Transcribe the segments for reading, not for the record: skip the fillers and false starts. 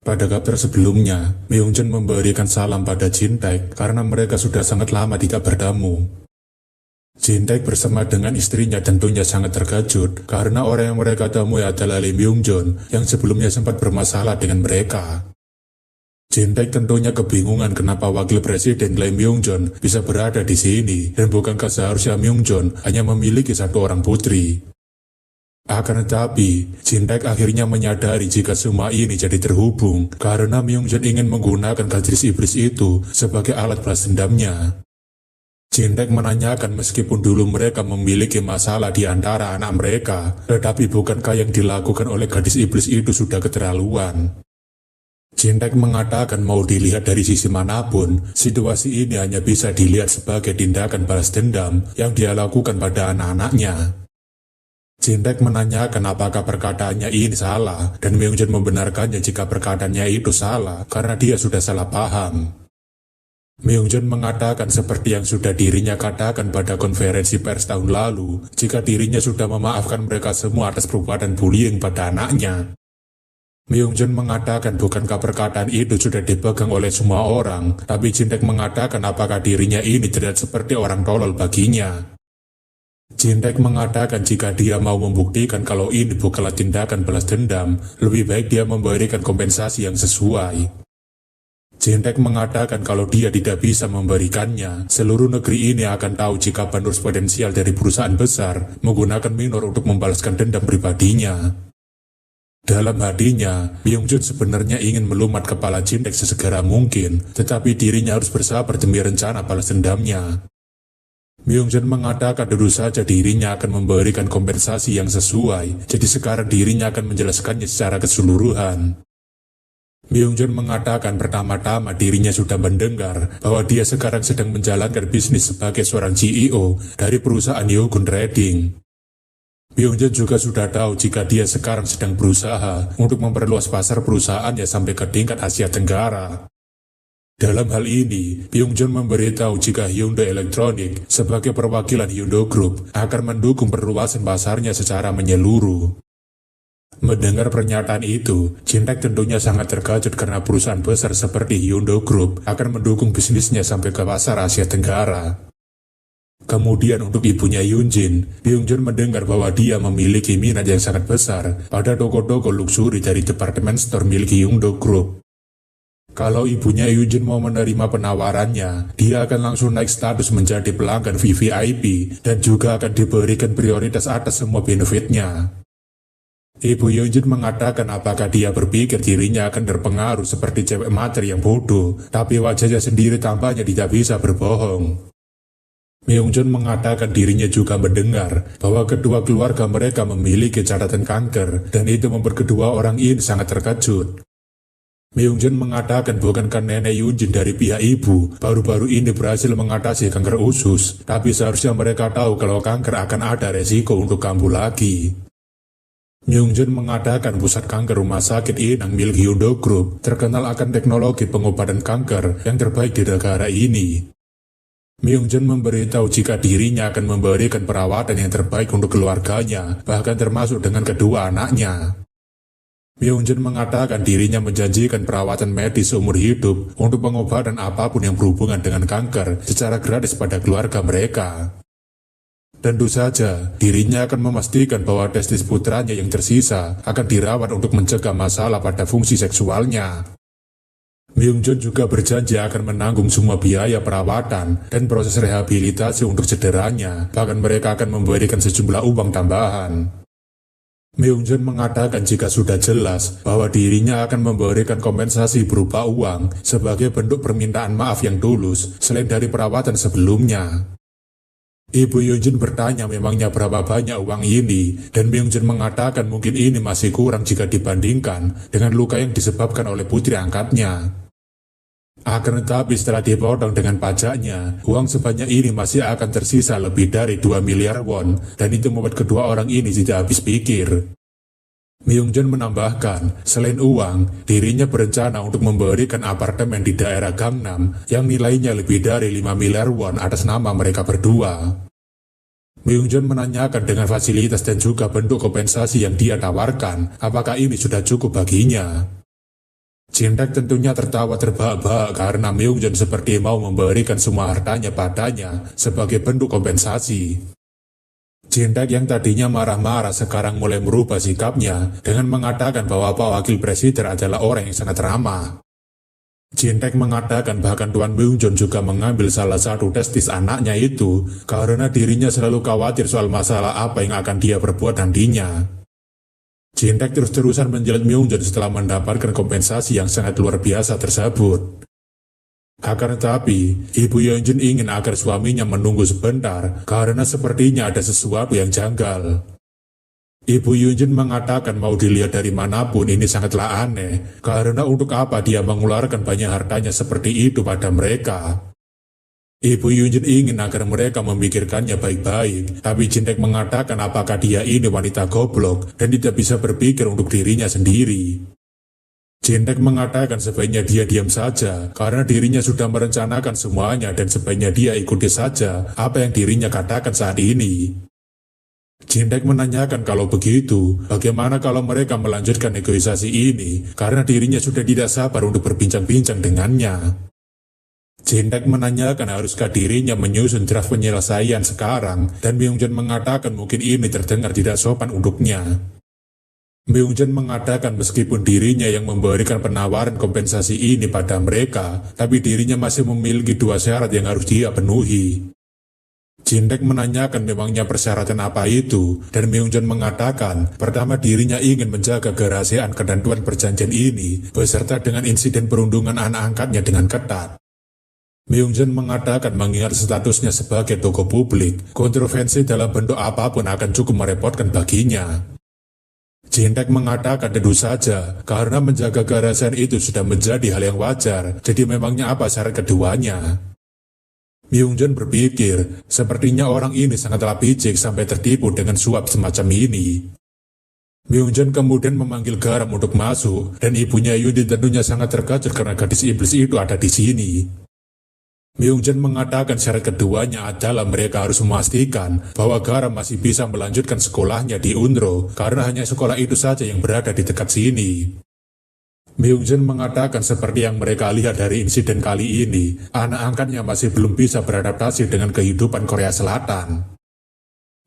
Pada chapter sebelumnya, Myung-jun memberikan salam pada Jin-taek karena mereka sudah sangat lama tidak bertemu. Jin-taek bersama dengan istrinya tentunya sangat terkejut karena orang yang mereka temui adalah Lee Myung-jun yang sebelumnya sempat bermasalah dengan mereka. Jin-taek tentunya kebingungan kenapa wakil presiden Lee Myung-jun bisa berada di sini dan bukankah seharusnya Myung-jun hanya memiliki satu orang putri. Akan tetapi, Jin-taek akhirnya menyadari jika semua ini jadi terhubung karena Myung-jun ingin menggunakan gadis iblis itu sebagai alat balas dendamnya. Jin-taek menanyakan meskipun dulu mereka memiliki masalah di antara anak mereka, tetapi bukankah yang dilakukan oleh gadis iblis itu sudah keterlaluan? Jin-taek mengatakan mau dilihat dari sisi manapun, situasi ini hanya bisa dilihat sebagai tindakan balas dendam yang dia lakukan pada anak-anaknya. Jin-taek menanyakan apakah perkataannya ini salah, dan Myung-jun membenarkannya jika perkataannya itu salah karena dia sudah salah paham. Myung-jun mengatakan seperti yang sudah dirinya katakan pada konferensi pers tahun lalu, jika dirinya sudah memaafkan mereka semua atas perbuatan bullying pada anaknya. Myung-jun mengatakan bukankah perkataan itu sudah dipegang oleh semua orang, tapi Jin-taek mengatakan apakah dirinya ini terlihat seperti orang tolol baginya. Jin-taek mengatakan jika dia mau membuktikan kalau ini bukanlah tindakan balas dendam, lebih baik dia memberikan kompensasi yang sesuai. Jin-taek mengatakan kalau dia tidak bisa memberikannya, seluruh negeri ini akan tahu jika penerus potensial dari perusahaan besar menggunakan minor untuk membalaskan dendam pribadinya. Dalam hatinya, Myung-jun sebenarnya ingin melumat kepala Jin-taek sesegera mungkin, tetapi dirinya harus bersabar demi rencana balas dendamnya. Myung-jun mengatakan tentu saja dirinya akan memberikan kompensasi yang sesuai, jadi sekarang dirinya akan menjelaskannya secara keseluruhan. Myung-jun mengatakan pertama-tama dirinya sudah mendengar bahwa dia sekarang sedang menjalankan bisnis sebagai seorang CEO dari perusahaan Yogun Trading. Myung-jun juga sudah tahu jika dia sekarang sedang berusaha untuk memperluas pasar perusahaannya sampai ke tingkat Asia Tenggara. Dalam hal ini, Myung-jun memberitahu jika Hyundai Electronic sebagai perwakilan Hyundai Group akan mendukung perluasan pasarnya secara menyeluruh. Mendengar pernyataan itu, Jin-taek tentunya sangat terkejut karena perusahaan besar seperti Hyundai Group akan mendukung bisnisnya sampai ke pasar Asia Tenggara. Kemudian untuk ibunya Hyunjin, Myung-jun mendengar bahwa dia memiliki minat yang sangat besar pada toko-toko luksuri dari departemen store milik Hyundai Group. Kalau ibunya Hyunjin mau menerima penawarannya, dia akan langsung naik status menjadi pelanggan VVIP dan juga akan diberikan prioritas atas semua benefitnya. Ibu Hyunjin mengatakan apakah dia berpikir dirinya akan terpengaruh seperti cewek mater yang bodoh, tapi wajahnya sendiri tampaknya tidak bisa berbohong. Myung-jun mengatakan dirinya juga mendengar bahwa kedua keluarga mereka memiliki catatan kanker, dan itu membuat kedua orang ini sangat terkejut. Myung-jun mengatakan bukankah nenek Hyunjin dari pihak ibu baru-baru ini berhasil mengatasi kanker usus, tapi seharusnya mereka tahu kalau kanker akan ada resiko untuk kambuh lagi. Myung-jun mengatakan pusat kanker rumah sakit Inang milik Hyundai Group terkenal akan teknologi pengobatan kanker yang terbaik di negara ini. Myung-jun memberitahu jika dirinya akan memberikan perawatan yang terbaik untuk keluarganya, bahkan termasuk dengan kedua anaknya. Myung-jun mengatakan dirinya menjanjikan perawatan medis seumur hidup untuk pengobatan apapun yang berhubungan dengan kanker secara gratis pada keluarga mereka. Tentu saja, dirinya akan memastikan bahwa testis putranya yang tersisa akan dirawat untuk mencegah masalah pada fungsi seksualnya. Myung-jun juga berjanji akan menanggung semua biaya perawatan dan proses rehabilitasi untuk cederanya, bahkan mereka akan memberikan sejumlah uang tambahan. Myung-jun mengatakan jika sudah jelas bahwa dirinya akan memberikan kompensasi berupa uang sebagai bentuk permintaan maaf yang tulus selain dari perawatan sebelumnya. Ibu Hyunjin bertanya memangnya berapa banyak uang ini, dan Myung-jun mengatakan mungkin ini masih kurang jika dibandingkan dengan luka yang disebabkan oleh putri angkatnya. Akan tetapi setelah dipotong dengan pajaknya, uang sebanyak ini masih akan tersisa lebih dari 2 miliar won, dan itu membuat kedua orang ini tidak habis pikir. Myung-jun menambahkan, selain uang, dirinya berencana untuk memberikan apartemen di daerah Gangnam yang nilainya lebih dari 5 miliar won atas nama mereka berdua. Myung-jun menanyakan dengan fasilitas dan juga bentuk kompensasi yang dia tawarkan, apakah ini sudah cukup baginya. Jintaek tentunya tertawa terbahak-bahak karena Myungjin seperti mau memberikan semua hartanya padanya sebagai bentuk kompensasi. Jintaek yang tadinya marah-marah sekarang mulai merubah sikapnya dengan mengatakan bahwa Pak Wakil Presiden adalah orang yang sangat ramah. Jintaek mengatakan bahkan Tuan Myungjin juga mengambil salah satu testis anaknya itu karena dirinya selalu khawatir soal masalah apa yang akan dia perbuat nantinya. Jintaek terus-terusan menjelat Myungjin setelah mendapatkan kompensasi yang sangat luar biasa tersebut. Akan tetapi, Ibu Yeonjun ingin agar suaminya menunggu sebentar karena sepertinya ada sesuatu yang janggal. Ibu Yeonjun mengatakan mau dilihat dari manapun ini sangatlah aneh, karena untuk apa dia mengeluarkan banyak hartanya seperti itu pada mereka. Ibu Yeonjun ingin agar mereka memikirkannya baik-baik, tapi Jintaek mengatakan apakah dia ini wanita goblok dan tidak bisa berpikir untuk dirinya sendiri. Jintaek mengatakan sebaiknya dia diam saja, karena dirinya sudah merencanakan semuanya dan sebaiknya dia ikuti saja apa yang dirinya katakan saat ini. Jintaek menanyakan kalau begitu, bagaimana kalau mereka melanjutkan negosiasi ini, karena dirinya sudah tidak sabar untuk berbincang-bincang dengannya. Jintaek menanyakan haruskah dirinya menyusun draft penyelesaian sekarang, dan Myungjin mengatakan mungkin ini terdengar tidak sopan untuknya. Myungjin mengatakan meskipun dirinya yang memberikan penawaran kompensasi ini pada mereka, tapi dirinya masih memiliki dua syarat yang harus dia penuhi. Jintaek menanyakan memangnya persyaratan apa itu, dan Myungjin mengatakan pertama dirinya ingin menjaga kerahasiaan ketentuan perjanjian ini, beserta dengan insiden perundungan anak angkatnya dengan ketat. Myungjin mengatakan mengingat statusnya sebagai tokoh publik, kontroversi dalam bentuk apapun akan cukup merepotkan baginya. Jintaek mengatakan tentu saja, karena menjaga kerahasiaan itu sudah menjadi hal yang wajar, jadi memangnya apa syarat keduanya? Myungjin berpikir, sepertinya orang ini sangatlah picik sampai tertipu dengan suap semacam ini. Myungjin kemudian memanggil Garam untuk masuk, dan ibunya Yundin tentunya sangat terkejut karena gadis iblis itu ada di sini. Myungjin mengatakan syarat keduanya adalah mereka harus memastikan bahwa Garam masih bisa melanjutkan sekolahnya di Unro karena hanya sekolah itu saja yang berada di dekat sini. Myungjin mengatakan seperti yang mereka lihat dari insiden kali ini, anak angkatnya masih belum bisa beradaptasi dengan kehidupan Korea Selatan.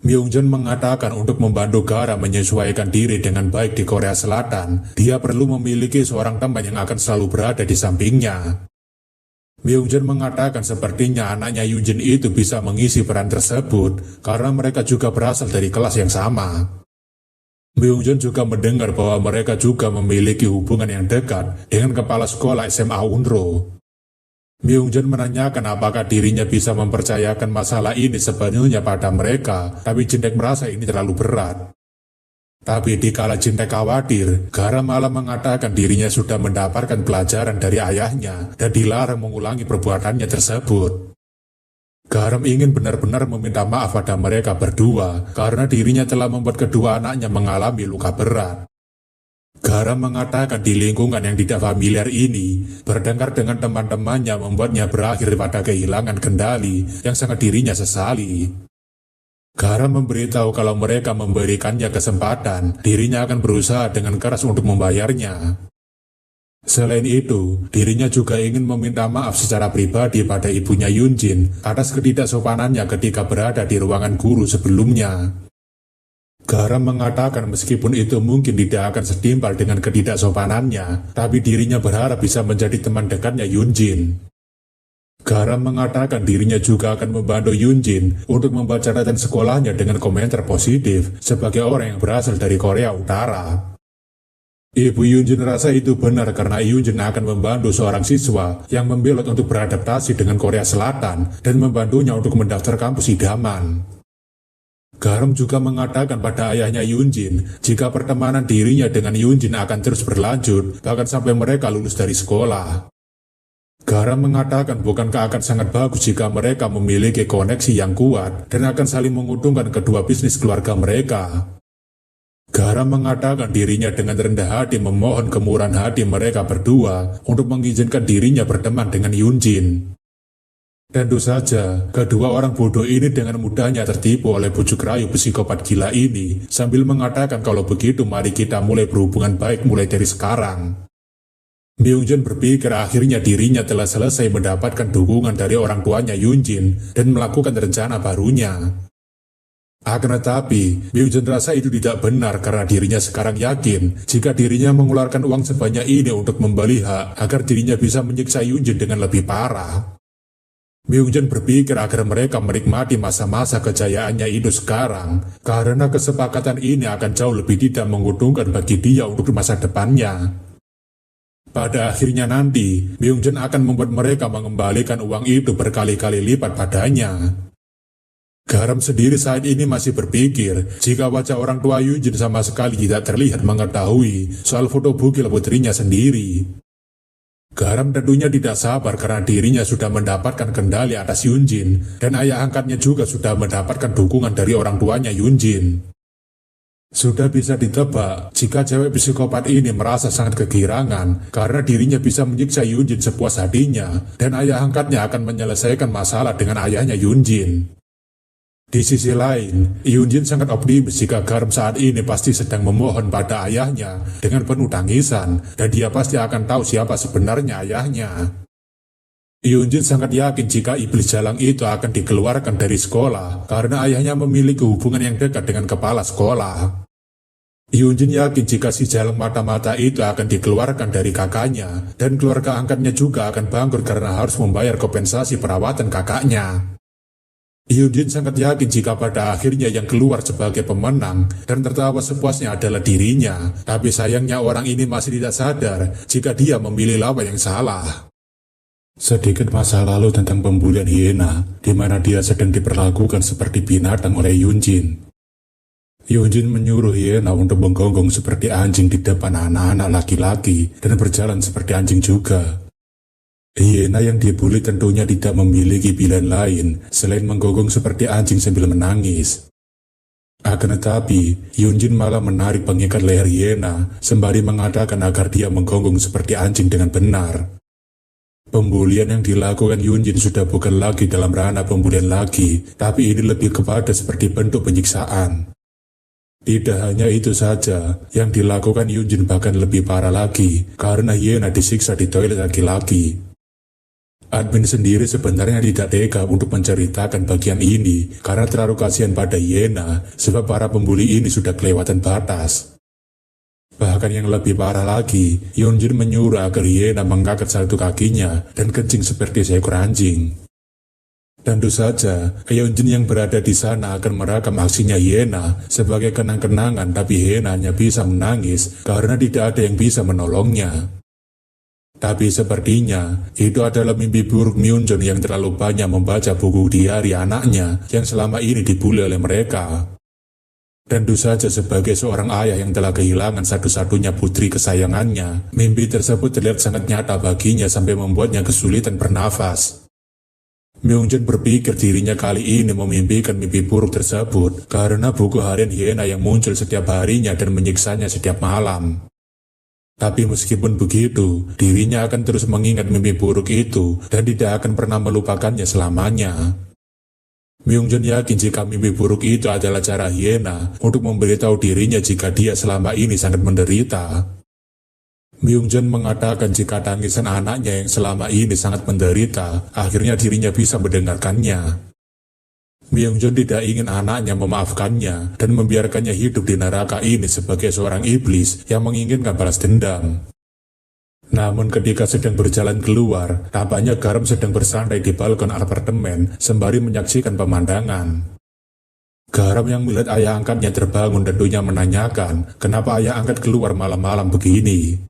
Myungjin mengatakan untuk membantu Garam menyesuaikan diri dengan baik di Korea Selatan, dia perlu memiliki seorang teman yang akan selalu berada di sampingnya. Myungjin mengatakan sepertinya anaknya Yunjin itu bisa mengisi peran tersebut karena mereka juga berasal dari kelas yang sama. Myungjin juga mendengar bahwa mereka juga memiliki hubungan yang dekat dengan kepala sekolah SMA Unro. Myungjin menanyakan apakah dirinya bisa mempercayakan masalah ini sepenuhnya pada mereka, tapi Jintaek merasa ini terlalu berat. Tapi dikala Jintaek khawatir, Garam malah mengatakan dirinya sudah mendapatkan pelajaran dari ayahnya dan dilarang mengulangi perbuatannya tersebut. Garam ingin benar-benar meminta maaf pada mereka berdua karena dirinya telah membuat kedua anaknya mengalami luka berat. Garam mengatakan di lingkungan yang tidak familiar ini, bertengkar dengan teman-temannya membuatnya berakhir pada kehilangan kendali yang sangat dirinya sesali. Garam memberitahu kalau mereka memberikannya kesempatan, dirinya akan berusaha dengan keras untuk membayarnya. Selain itu, dirinya juga ingin meminta maaf secara pribadi pada ibunya Yunjin atas ketidaksopanannya ketika berada di ruangan guru sebelumnya. Garam mengatakan meskipun itu mungkin tidak akan setimpal dengan ketidaksopanannya, tapi dirinya berharap bisa menjadi teman dekatnya Yunjin. Garam mengatakan dirinya juga akan membantu Yunjin untuk membaca catatan sekolahnya dengan komentar positif sebagai orang yang berasal dari Korea Utara. Ibu Yunjin rasa itu benar karena Yunjin akan membantu seorang siswa yang membelot untuk beradaptasi dengan Korea Selatan dan membantunya untuk mendaftar kampus idaman. Garam juga mengatakan pada ayahnya Yunjin jika pertemanan dirinya dengan Yunjin akan terus berlanjut bahkan sampai mereka lulus dari sekolah. Garam mengatakan bukankah akan sangat bagus jika mereka memiliki koneksi yang kuat dan akan saling menguntungkan kedua bisnis keluarga mereka. Garam mengatakan dirinya dengan rendah hati memohon kemurahan hati mereka berdua untuk mengizinkan dirinya berteman dengan Yunjin. Tentu saja, kedua orang bodoh ini dengan mudahnya tertipu oleh bujuk rayu psikopat gila ini sambil mengatakan kalau begitu mari kita mulai berhubungan baik mulai dari sekarang. Myung-jun berpikir akhirnya dirinya telah selesai mendapatkan dukungan dari orang tuanya Yoon-jin dan melakukan rencana barunya. Akan tetapi, Myung-jun rasa itu tidak benar karena dirinya sekarang yakin jika dirinya mengeluarkan uang sebanyak ini untuk membeli hak agar dirinya bisa menyiksa Yoon-jin dengan lebih parah. Myung-jun berpikir agar mereka menikmati masa-masa kejayaannya itu sekarang karena kesepakatan ini akan jauh lebih tidak menguntungkan bagi dia untuk masa depannya. Pada akhirnya nanti, Myung-jun akan membuat mereka mengembalikan uang itu berkali-kali lipat padanya. Garam sendiri saat ini masih berpikir jika wajah orang tua Yoon-jin sama sekali tidak terlihat mengetahui soal foto bugil putrinya sendiri. Garam tentunya tidak sabar karena dirinya sudah mendapatkan kendali atas Yoon-jin dan ayah angkatnya juga sudah mendapatkan dukungan dari orang tuanya Yoon-jin. Sudah bisa ditebak jika cewek psikopat ini merasa sangat kegirangan karena dirinya bisa menyiksa Yoon-jin sepuas hatinya dan ayah angkatnya akan menyelesaikan masalah dengan ayahnya Yoon-jin. Di sisi lain, Yoon-jin sangat optimis jika Garam saat ini pasti sedang memohon pada ayahnya dengan penuh tangisan dan dia pasti akan tahu siapa sebenarnya ayahnya. Yoon-jin sangat yakin jika iblis jalang itu akan dikeluarkan dari sekolah karena ayahnya memiliki hubungan yang dekat dengan kepala sekolah. Yoon-jin yakin jika si jalang mata-mata itu akan dikeluarkan dari kakaknya dan keluarga angkatnya juga akan bangkrut karena harus membayar kompensasi perawatan kakaknya. Yoon-jin sangat yakin jika pada akhirnya yang keluar sebagai pemenang dan tertawa sepuasnya adalah dirinya, tapi sayangnya orang ini masih tidak sadar jika dia memilih lawan yang salah. Sedikit masa lalu tentang pembulian hiena, di mana dia sedang diperlakukan seperti binatang oleh Yoon-jin. Yoon-jin menyuruh hiena untuk menggonggong seperti anjing di depan anak-anak laki-laki dan berjalan seperti anjing juga. Hiena yang dibully tentunya tidak memiliki pilihan lain selain menggonggong seperti anjing sambil menangis. Akan tetapi, Yoon-jin malah menarik pengikat leher hiena sembari mengatakan agar dia menggonggong seperti anjing dengan benar. Pembulian yang dilakukan Yoon-jin sudah bukan lagi dalam ranah pembulian lagi, tapi ini lebih kepada seperti bentuk penyiksaan. Tidak hanya itu saja, yang dilakukan Yoon-jin bahkan lebih parah lagi, karena hiena disiksa di toilet laki-laki. Admin sendiri sebenarnya tidak tega untuk menceritakan bagian ini, karena terlalu kasihan pada hiena, sebab para pembuli ini sudah kelewatan batas. Bahkan yang lebih parah lagi, Yoon-jin menyuruh agar hiena mengangkat satu kakinya dan kencing seperti seekor anjing. Tentu saja, Yoon-jin yang berada di sana akan merekam aksinya hiena sebagai kenang-kenangan, tapi hiena hanya bisa menangis karena tidak ada yang bisa menolongnya. Tapi sepertinya, itu adalah mimpi buruk Myung-jun yang terlalu banyak membaca buku diari anaknya yang selama ini dibully oleh mereka. Tentu saja sebagai seorang ayah yang telah kehilangan satu-satunya putri kesayangannya, mimpi tersebut terlihat sangat nyata baginya sampai membuatnya kesulitan bernafas. Myung-jun berpikir dirinya kali ini memimpikan mimpi buruk tersebut karena buku harian hiena yang muncul setiap harinya dan menyiksanya setiap malam. Tapi meskipun begitu, dirinya akan terus mengingat mimpi buruk itu dan tidak akan pernah melupakannya selamanya. Myung-jun yakin jika mimpi buruk itu adalah cara hiena untuk memberitahu dirinya jika dia selama ini sangat menderita. Myung-jun mengatakan jika tangisan anaknya yang selama ini sangat menderita, akhirnya dirinya bisa mendengarkannya. Myung-jun tidak ingin anaknya memaafkannya dan membiarkannya hidup di neraka ini sebagai seorang iblis yang menginginkan balas dendam. Namun ketika sedang berjalan keluar, tampaknya Garam sedang bersantai di balkon apartemen sembari menyaksikan pemandangan. Garam yang melihat ayah angkatnya terbangun tentunya menanyakan kenapa ayah angkat keluar malam-malam begini.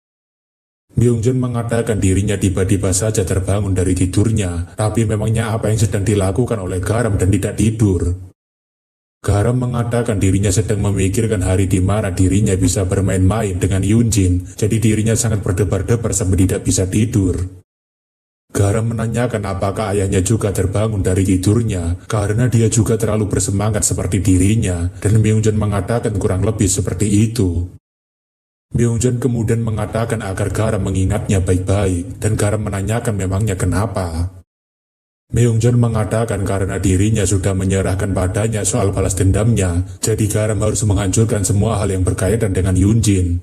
Myung-jun mengatakan dirinya tiba-tiba saja terbangun dari tidurnya, tapi memangnya apa yang sedang dilakukan oleh Garam dan tidak tidur. Garam mengatakan dirinya sedang memikirkan hari di mana dirinya bisa bermain-main dengan Yoon-jin, jadi dirinya sangat berdebar-debar sampai tidak bisa tidur. Garam menanyakan apakah ayahnya juga terbangun dari tidurnya, karena dia juga terlalu bersemangat seperti dirinya, dan Myung-jun mengatakan kurang lebih seperti itu. Myung-jun kemudian mengatakan agar Garam mengingatnya baik-baik, dan Garam menanyakan memangnya kenapa. Myung-jun mengatakan karena dirinya sudah menyerahkan padanya soal balas dendamnya, jadi Garam harus menghancurkan semua hal yang berkaitan dengan Yoon-jin.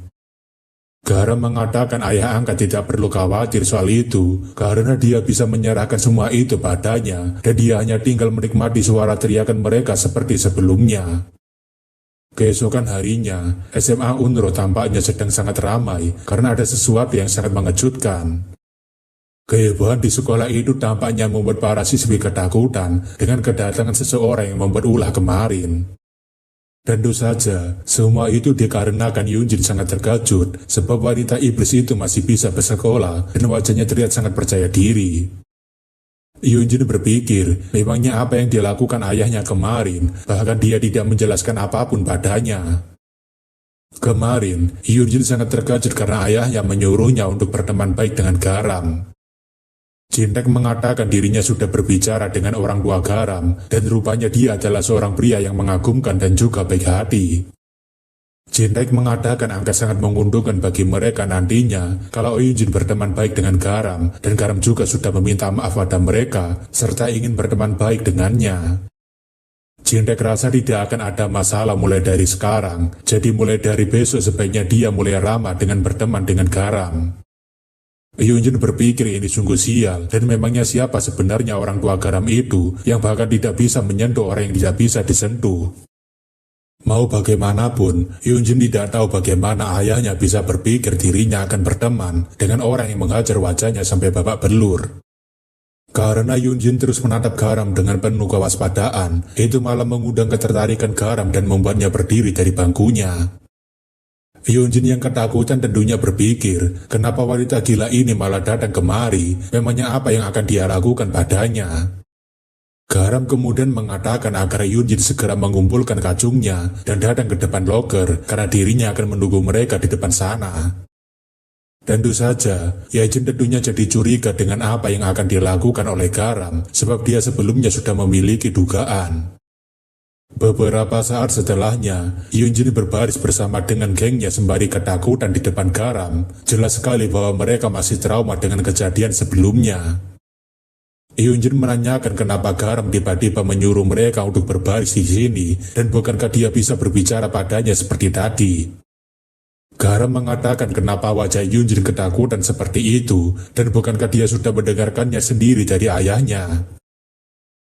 Garam mengatakan ayah angkat tidak perlu khawatir soal itu, karena dia bisa menyerahkan semua itu padanya, dan dia hanya tinggal menikmati suara teriakan mereka seperti sebelumnya. Keesokan harinya, SMA Unro tampaknya sedang sangat ramai, karena ada sesuatu yang sangat mengejutkan. Kehebohan di sekolah itu tampaknya membuat para siswi ketakutan dengan kedatangan seseorang yang membuat ulah kemarin. Tentu saja, semua itu dikarenakan Yunjin sangat terkejut sebab wanita iblis itu masih bisa bersekolah dan wajahnya terlihat sangat percaya diri. Yunjin berpikir, memangnya apa yang dilakukan ayahnya kemarin, bahkan dia tidak menjelaskan apapun padanya. Kemarin, Yunjin sangat terkejut karena ayahnya menyuruhnya untuk berteman baik dengan Garam. Jintaek mengatakan dirinya sudah berbicara dengan orang tua Garam, dan rupanya dia adalah seorang pria yang mengagumkan dan juga baik hati. Jintaek mengatakan angka sangat menguntungkan bagi mereka nantinya kalau Yunjin berteman baik dengan Garam, dan Garam juga sudah meminta maaf pada mereka, serta ingin berteman baik dengannya. Jintaek rasa tidak akan ada masalah mulai dari sekarang, jadi mulai dari besok sebaiknya dia mulai ramah dengan berteman dengan Garam. Yunjin berpikir ini sungguh sial, dan memangnya siapa sebenarnya orang tua Garam itu yang bahkan tidak bisa menyentuh orang yang tidak bisa disentuh. Mau bagaimanapun, Yunjin tidak tahu bagaimana ayahnya bisa berpikir dirinya akan berteman dengan orang yang menghajar wajahnya sampai babak belur. Karena Yunjin terus menatap Garam dengan penuh kewaspadaan, itu malah mengundang ketertarikan Garam dan membuatnya berdiri dari bangkunya. Yunjin yang ketakutan tentunya berpikir, kenapa wanita gila ini malah datang kemari, memangnya apa yang akan dia lakukan padanya. Garam kemudian mengatakan agar Yunjin segera mengumpulkan kacungnya dan datang ke depan loker karena dirinya akan menunggu mereka di depan sana. Tentu saja, Yunjin tentunya jadi curiga dengan apa yang akan dilakukan oleh Garam, sebab dia sebelumnya sudah memiliki dugaan. Beberapa saat setelahnya, Yunjin berbaris bersama dengan gengnya sembari ketakutan di depan Garam. Jelas sekali bahwa mereka masih trauma dengan kejadian sebelumnya. Yunjin menanyakan kenapa Garam tiba-tiba menyuruh mereka untuk berbaris di sini, dan bukankah dia bisa berbicara padanya seperti tadi. Garam mengatakan kenapa wajah Yunjin ketakutan seperti itu, dan bukankah dia sudah mendengarkannya sendiri dari ayahnya.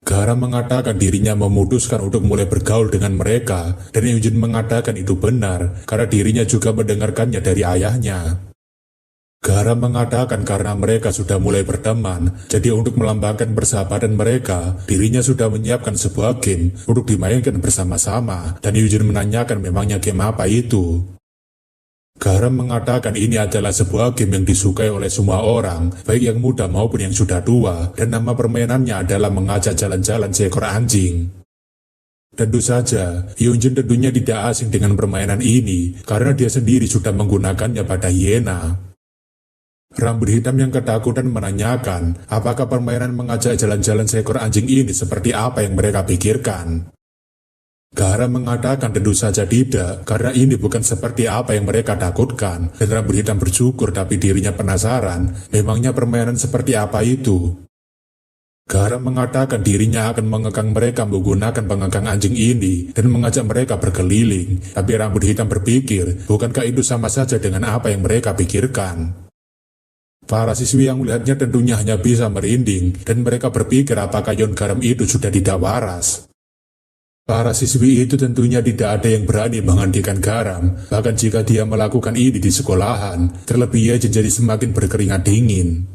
Garam mengatakan dirinya memutuskan untuk mulai bergaul dengan mereka, dan Yunjin mengatakan itu benar, karena dirinya juga mendengarkannya dari ayahnya. Garam mengatakan karena mereka sudah mulai berteman, jadi untuk melambangkan persahabatan mereka, dirinya sudah menyiapkan sebuah game untuk dimainkan bersama-sama, dan Yunjin menanyakan memangnya game apa itu. Garam mengatakan ini adalah sebuah game yang disukai oleh semua orang, baik yang muda maupun yang sudah tua, dan nama permainannya adalah mengajak jalan-jalan seekor anjing. Tentu saja, Yunjin tentunya tidak asing dengan permainan ini, karena dia sendiri sudah menggunakannya pada hiena. Rambut hitam yang ketakutan menanyakan, apakah permainan mengajak jalan-jalan seekor anjing ini seperti apa yang mereka pikirkan. Garam mengatakan tentu saja tidak, karena ini bukan seperti apa yang mereka takutkan, dan rambut hitam bersyukur tapi dirinya penasaran, memangnya permainan seperti apa itu. Garam mengatakan dirinya akan mengekang mereka menggunakan pengekang anjing ini, dan mengajak mereka berkeliling, tapi rambut hitam berpikir, bukankah itu sama saja dengan apa yang mereka pikirkan. Para siswi yang melihatnya tentunya hanya bisa merinding, dan mereka berpikir apakah Yon Garam itu sudah tidak waras. Para siswi itu tentunya tidak ada yang berani menghentikan Garam, bahkan jika dia melakukan ini di sekolahan, terlebih ia jadi semakin berkeringat dingin.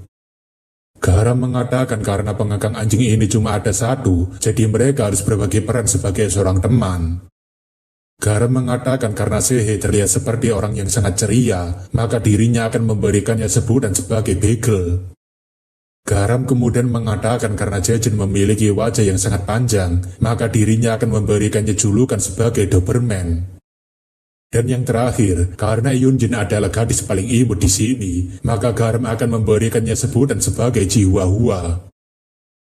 Garam mengatakan karena pengekang anjing ini cuma ada satu, jadi mereka harus berbagi peran sebagai seorang teman. Garam mengatakan karena Sehe terlihat seperti orang yang sangat ceria, maka dirinya akan memberikannya sebutan sebagai Beagle. Garam kemudian mengatakan karena Jejin memiliki wajah yang sangat panjang, maka dirinya akan memberikannya julukan sebagai Doberman. Dan yang terakhir, karena Yunjin adalah gadis paling imut di sini, maka Garam akan memberikannya sebutan sebagai Chihuahua.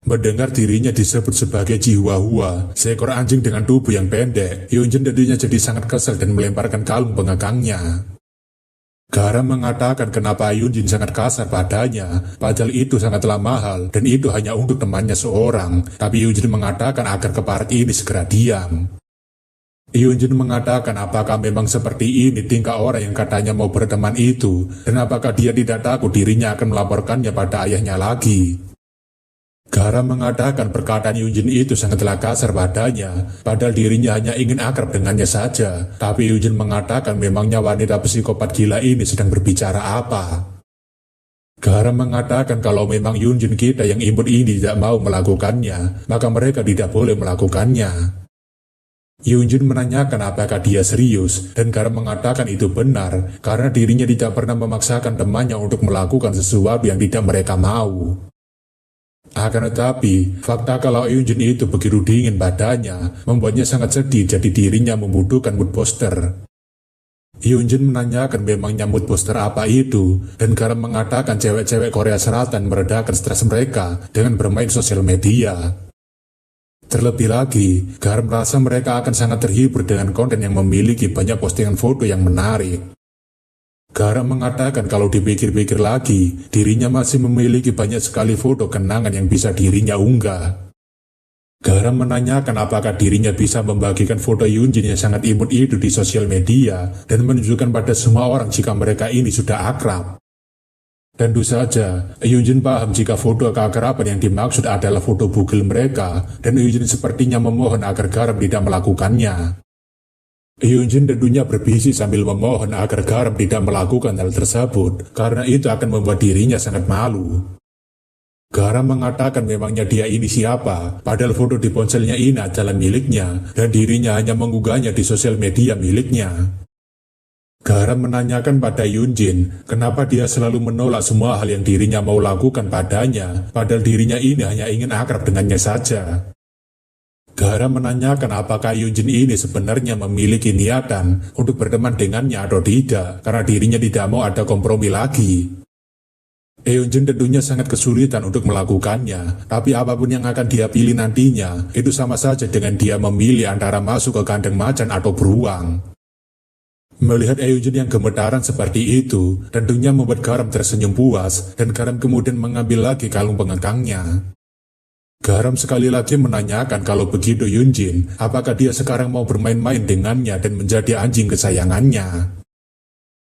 Mendengar dirinya disebut sebagai Chihuahua, seekor anjing dengan tubuh yang pendek, Yunjin tentunya jadi sangat kesal dan melemparkan kalung pengekangnya. Garam mengatakan kenapa Yunjin sangat kasar padanya, padahal itu sangatlah mahal dan itu hanya untuk temannya seorang, tapi Yunjin mengatakan agar keparat ini segera diam. Hyunjin mengatakan apakah memang seperti ini tingkah orang yang katanya mau berteman itu, dan apakah dia tidak takut dirinya akan melaporkannya pada ayahnya lagi. Garam mengatakan perkataan Hyunjin itu sangatlah kasar padanya, padahal dirinya hanya ingin akrab dengannya saja. Tapi Hyunjin mengatakan memangnya wanita psikopat gila ini sedang berbicara apa. Garam mengatakan kalau memang Hyunjin kita yang imut ini tidak mau melakukannya, maka mereka tidak boleh melakukannya. Hyunjin menanyakan apakah dia serius, dan Garam mengatakan itu benar, karena dirinya tidak pernah memaksakan temannya untuk melakukan sesuatu yang tidak mereka mau. Akan tetapi, fakta kalau Hyunjin itu begitu dingin badannya membuatnya sangat sedih, jadi dirinya membutuhkan mood booster. Hyunjin menanyakan memangnya mood booster apa itu, dan Garam mengatakan cewek-cewek Korea Selatan meredakan stres mereka dengan bermain sosial media. Terlebih lagi, Garam merasa mereka akan sangat terhibur dengan konten yang memiliki banyak postingan foto yang menarik. Garam mengatakan kalau dipikir-pikir lagi, dirinya masih memiliki banyak sekali foto kenangan yang bisa dirinya unggah. Garam menanyakan apakah dirinya bisa membagikan foto Hyunjin yang sangat imut itu di sosial media dan menunjukkan pada semua orang jika mereka ini sudah akrab. Tentu saja, Hyunjin paham jika foto keakraban yang dimaksud adalah foto bugil mereka, dan Hyunjin sepertinya memohon agar Garam tidak melakukannya. Hyunjin tentunya berbisik sambil memohon agar Garam tidak melakukan hal tersebut, karena itu akan membuat dirinya sangat malu. Garam mengatakan memangnya dia ini siapa, padahal foto di ponselnya ini adalah miliknya, dan dirinya hanya mengunggahnya di sosial media miliknya. Garam menanyakan pada Hyunjin, kenapa dia selalu menolak semua hal yang dirinya mau lakukan padanya, padahal dirinya ini hanya ingin akrab dengannya saja. Garam menanyakan apakah Hyunjin ini sebenarnya memiliki niatan untuk berteman dengannya atau tidak, karena dirinya tidak mau ada kompromi lagi. Hyunjin tentunya sangat kesulitan untuk melakukannya, tapi apapun yang akan dia pilih nantinya, itu sama saja dengan dia memilih antara masuk ke kandang macan atau beruang. Melihat Hyunjin yang gemetaran seperti itu, tentunya membuat Garam tersenyum puas, dan Garam kemudian mengambil lagi kalung pengekangnya. Garam sekali lagi menanyakan kalau begitu Hyunjin, apakah dia sekarang mau bermain-main dengannya dan menjadi anjing kesayangannya.